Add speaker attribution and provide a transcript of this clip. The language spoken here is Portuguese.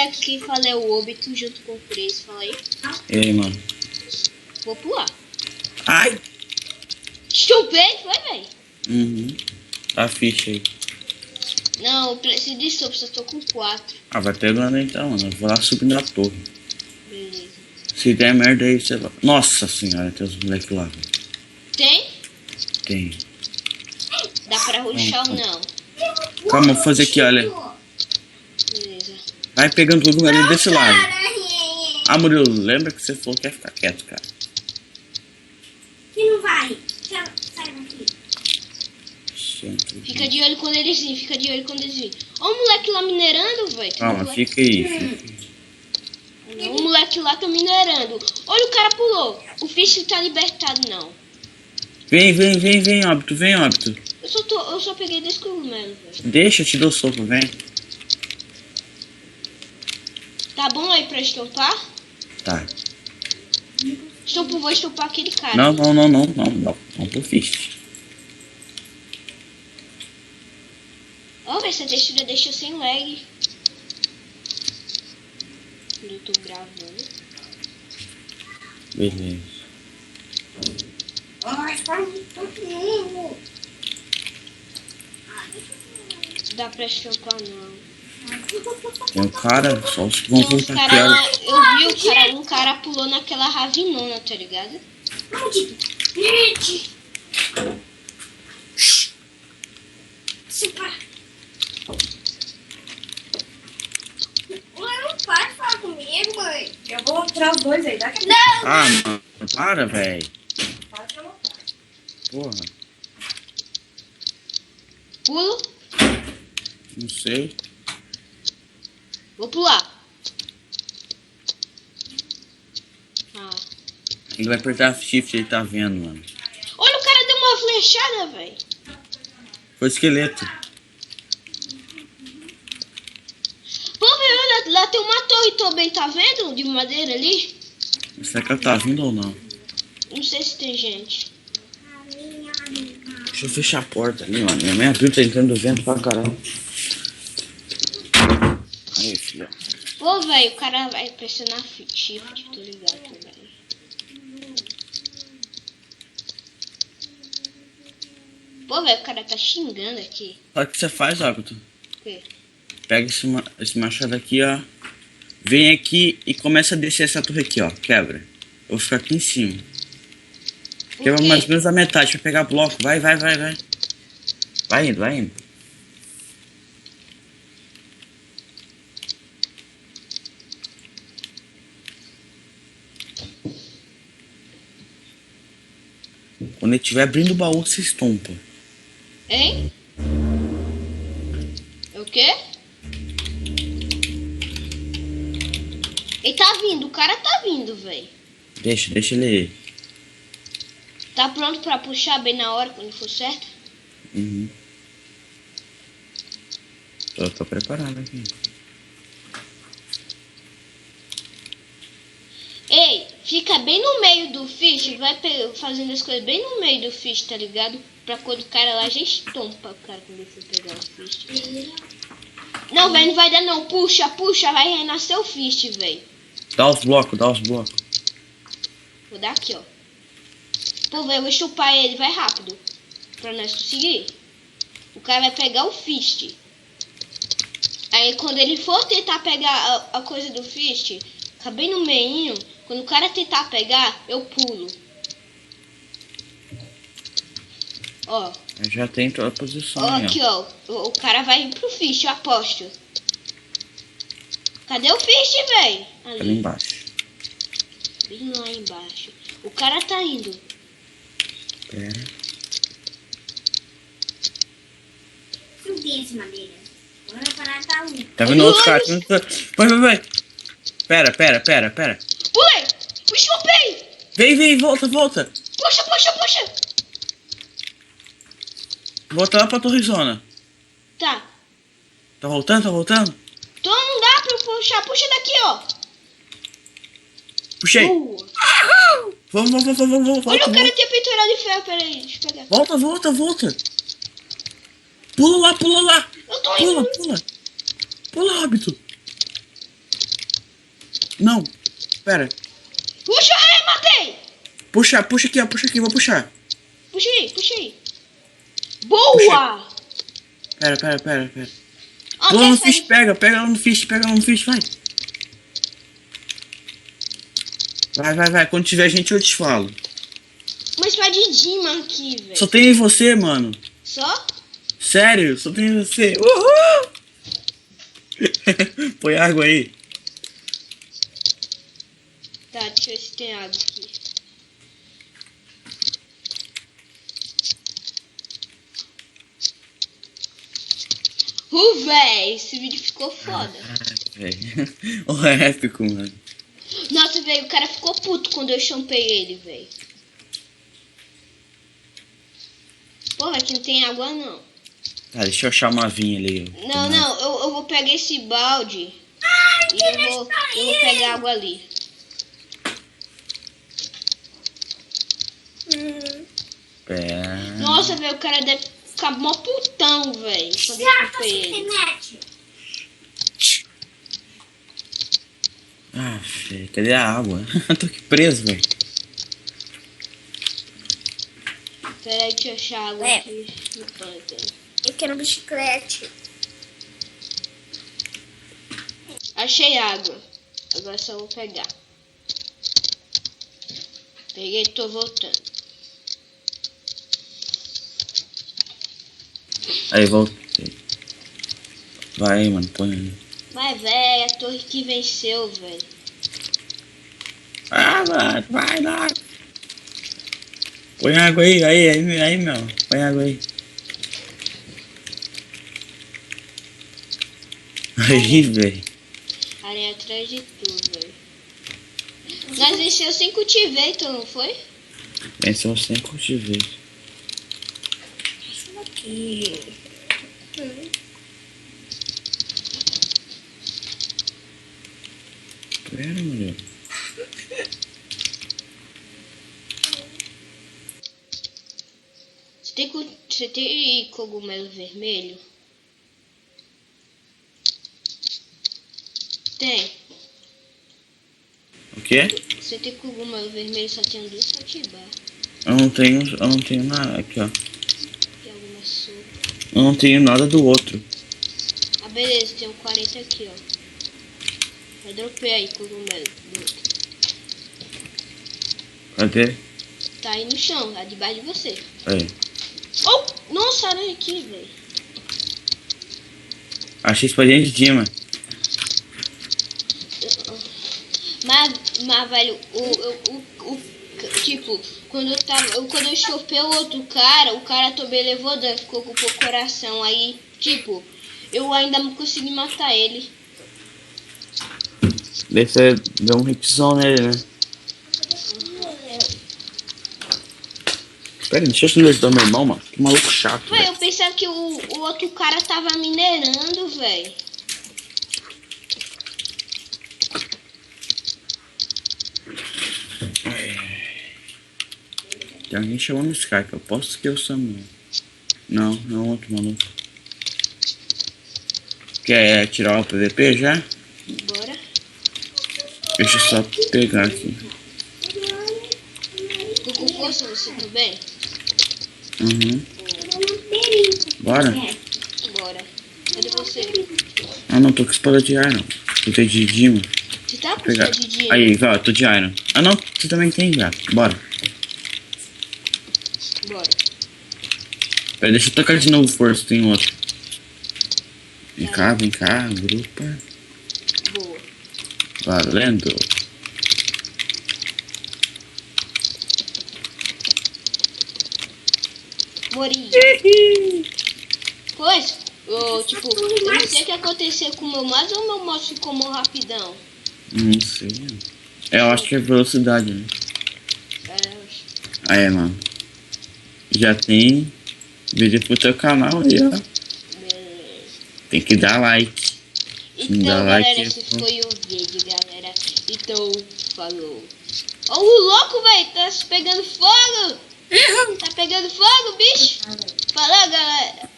Speaker 1: moleque que fala é o Obito junto com o Chris, fala aí.
Speaker 2: E aí, mano?
Speaker 1: Vou pular.
Speaker 2: Ai!
Speaker 1: Chupei, foi, velho?
Speaker 2: Uhum. A ficha aí.
Speaker 1: Não, eu preciso de sopa, só tô com 4.
Speaker 2: Ah, vai pegando então, mano. Eu vou lá subindo a torre.
Speaker 1: Beleza.
Speaker 2: Se der merda aí, você vai. Nossa senhora, tem os moleques lá. Velho.
Speaker 1: Tem?
Speaker 2: Tem.
Speaker 1: Dá pra rushar ou não?
Speaker 2: Calma, eu vou fazer aqui, olha.
Speaker 1: Beleza.
Speaker 2: Vai pegando tudo ali desse lado. Ah, Murilo, lembra que você falou que ia ficar quieto, cara.
Speaker 3: Que não vai. Sai daqui.
Speaker 1: Fica de olho quando eles virem, fica de olho quando eles virem. Ó o moleque lá minerando, velho.
Speaker 2: Calma, fica aí, fica aí.
Speaker 1: O moleque lá tá minerando. Olha, o cara pulou. O fish tá libertado, não.
Speaker 2: Vem, óbito, vem, óbito.
Speaker 1: Eu só peguei 10 cogumelos, velho.
Speaker 2: Deixa, eu te dou sopa, vem.
Speaker 1: Tá bom aí pra estampar?
Speaker 2: Tá.
Speaker 1: Vou estampar aquele cara.
Speaker 2: Não pro fish.
Speaker 1: Ó, velho, essa textura deixa sem lag. Eu tô gravando.
Speaker 2: Beleza.
Speaker 1: Dá pra estampar, não.
Speaker 2: Tem um cara, só os que vão
Speaker 1: Tem uns
Speaker 2: voltar
Speaker 1: cara lá,
Speaker 2: aqui,
Speaker 1: eu vi um cara pulou naquela ravinona, tá ligado?
Speaker 3: Maldito. Gente. Se pá. Mãe, não para de falar comigo, mãe.
Speaker 4: Eu vou tirar os dois aí, daqui a
Speaker 3: Não.
Speaker 2: Ah, mano, para, velho.
Speaker 4: pouco eu vou.
Speaker 2: Porra,
Speaker 1: Pulo,
Speaker 2: não sei.
Speaker 1: vou pular. Ah.
Speaker 2: Ele vai apertar shift, ele tá vendo, mano.
Speaker 1: Olha, o cara deu uma flechada, velho.
Speaker 2: Foi esqueleto.
Speaker 1: Pô, velho, olha, lá tem uma torre também, tá vendo? De madeira ali.
Speaker 2: Será que ela tá vindo ou não?
Speaker 1: Não sei se tem gente.
Speaker 2: Deixa eu fechar a porta ali, mano. Minha mãe abriu, tá entrando vento pra caralho. Aí, filha.
Speaker 1: Pô, velho, o cara vai pressionar shift, tô ligado, velho. Pô, velho, o cara tá xingando aqui.
Speaker 2: Olha o que você faz, óbito.
Speaker 1: O quê?
Speaker 2: Pega esse machado aqui, ó. Vem aqui e começa a descer essa torre aqui, ó. Quebra. Eu vou ficar aqui em cima.
Speaker 1: Por
Speaker 2: Quebra
Speaker 1: quê?
Speaker 2: mais ou menos a metade pra pegar bloco. Vai. Vai indo. Quando ele estiver abrindo o baú, você estompa.
Speaker 1: Hein? O quê? Ele tá vindo, o cara tá vindo, velho.
Speaker 2: Deixa ele aí.
Speaker 1: Tá pronto pra puxar bem na hora, quando for certo?
Speaker 2: Uhum. Tô preparado aqui.
Speaker 1: Ei, fica bem no meio do fish, vai fazendo as coisas bem no meio do fish, tá ligado? Pra quando o cara lá já estompa o cara quando ele for pegar o fish. Não, velho, não vai dar não. Puxa, vai renascer o fish, velho.
Speaker 2: Dá os blocos.
Speaker 1: Vou dar aqui, ó. Pô, velho, eu vou chupar ele, vai rápido. Pra nós conseguir. O cara vai pegar o fist. Aí quando ele for tentar pegar a coisa do fist, fica bem no meinho. Quando o cara tentar pegar, eu pulo. Ó.
Speaker 2: Eu já tenho toda a posição
Speaker 1: Ó,
Speaker 2: aí,
Speaker 1: aqui,
Speaker 2: ó.
Speaker 1: ó. O cara vai ir pro fist, eu aposto. Cadê o fist, velho?
Speaker 2: Ali embaixo.
Speaker 1: Bem lá embaixo. O cara tá indo.
Speaker 2: Pera.
Speaker 3: Subi essa madeira. Agora parar tá um.
Speaker 2: Tá vendo outro cara? Vai. Pera.
Speaker 1: Pulei! Me chupei!
Speaker 2: Vem, volta.
Speaker 1: Puxa!
Speaker 2: Volta lá pra torrezona.
Speaker 1: Tá.
Speaker 2: Tá voltando?
Speaker 1: Então não dá pra eu puxar. Puxa daqui, ó.
Speaker 2: Puxei. Vamos.
Speaker 1: Olha, o cara tinha peitorado de ferro. Pera aí, deixa eu pegar.
Speaker 2: Volta. Pula lá.
Speaker 1: Eu tô indo.
Speaker 2: Pula, óbito. Não. Pera.
Speaker 1: Puxa, matei!
Speaker 2: Puxa aqui, ó. Puxa aqui, vou puxar.
Speaker 1: Puxa aí. Boa!
Speaker 2: Pera.
Speaker 1: Ó,
Speaker 2: Pula no
Speaker 1: quer
Speaker 2: fish,
Speaker 1: saber?
Speaker 2: pega ela no fish, vai. Vai. Quando tiver gente eu te falo.
Speaker 1: Mas tá de Dima aqui, velho.
Speaker 2: Só tem você, mano.
Speaker 1: Só?
Speaker 2: Sério, só tem você. Uhul! Põe água aí.
Speaker 1: Tá, deixa eu ver se tem água aqui. Véi, esse vídeo ficou foda.
Speaker 2: Velho. O épico, mano.
Speaker 1: Nossa, velho, o cara ficou puto quando eu champei ele, velho. Porra, aqui não tem água, não.
Speaker 2: Tá, deixa eu achar uma vinha ali.
Speaker 1: Não, eu vou pegar esse balde. E eu vou pegar água ali.
Speaker 2: Pera.
Speaker 1: Nossa, velho, o cara deve ficar mó putão, velho. Quando eu
Speaker 3: Já,
Speaker 1: champei ele.
Speaker 3: internet.
Speaker 2: Ah, filho, cadê a água? Tô aqui preso, velho.
Speaker 1: Pera aí, deixa eu achar água
Speaker 3: É.
Speaker 1: aqui no pântano.
Speaker 3: Eu quero bicicleta.
Speaker 1: Achei água. Agora só vou pegar. Peguei e tô voltando.
Speaker 2: Aí, voltei. Vai, mano, põe aí.
Speaker 1: Mas, velho, a torre que venceu, velho.
Speaker 2: Ah, mano, vai lá. Põe água aí, meu. Põe água aí. Aí, velho.
Speaker 1: Ali atrás de tu, velho. Nós venceu sem cultivator, não foi?
Speaker 2: Venceu sem cultivar.
Speaker 3: Isso aqui.
Speaker 2: Pera, mulher.
Speaker 1: Você tem cogumelo vermelho? Tem.
Speaker 2: O quê?
Speaker 1: Você tem cogumelo vermelho, só tem duas catibá.
Speaker 2: Eu não tenho nada aqui, ó.
Speaker 1: Tem alguma sopa.
Speaker 2: Eu não tenho nada do outro.
Speaker 1: Ah, beleza, tem um 40 aqui, ó. Eu dropei aí cogumelo do outro.
Speaker 2: Cadê?
Speaker 1: Tá aí no chão, lá debaixo de você.
Speaker 2: Aí.
Speaker 1: Oh! Nossa, aranha aqui, velho.
Speaker 2: Achei espadinha de Dima.
Speaker 1: Mas velho, tipo, quando eu chopei o outro cara, o cara também levou dano, ficou com o coração. Aí, tipo, eu ainda não consegui matar ele.
Speaker 2: Daí você deu um hitzão nele, né? Pera aí, deixa eu silenciar meu irmão, mano. Que maluco chato,
Speaker 1: Foi,
Speaker 2: velho.
Speaker 1: eu pensava que o outro cara tava minerando, velho.
Speaker 2: Tem alguém chamando no Skype, eu posso que eu sou meu. Não, é um outro maluco. Quer tirar o PVP já?
Speaker 1: Bora.
Speaker 2: Deixa eu só pegar aqui.
Speaker 1: Tô com força, você também?
Speaker 2: Uhum. Bora?
Speaker 1: Bora. Cadê você?
Speaker 2: Ah, não, tô com espada de Iron. Eu tenho de Dima.
Speaker 1: Você tá com
Speaker 2: Pegar.
Speaker 1: sua de dinheiro?
Speaker 2: Aí, ó, tô de Iron. Ah, não, você também tem já. Bora.
Speaker 1: Bora.
Speaker 2: Pera, deixa eu tocar de novo força, tem outro. Vem cá, grupa.
Speaker 1: Boa.
Speaker 2: Valendo.
Speaker 1: Mori. Pois, tipo, eu não sei o que aconteceu com o meu mouse ou o meu mouse ficou mó rapidão.
Speaker 2: Não sei. Eu acho que é velocidade, né? Aí, mano. Já tem vídeo pro teu canal aí, ó.
Speaker 1: Beleza.
Speaker 2: Tem que dar like.
Speaker 1: Então,
Speaker 2: Dá
Speaker 1: galera,
Speaker 2: like,
Speaker 1: esse
Speaker 2: pô.
Speaker 1: foi o vídeo, galera. Então, falou. Ó, o louco, velho, tá pegando fogo. Tá pegando fogo, bicho. Falou, galera.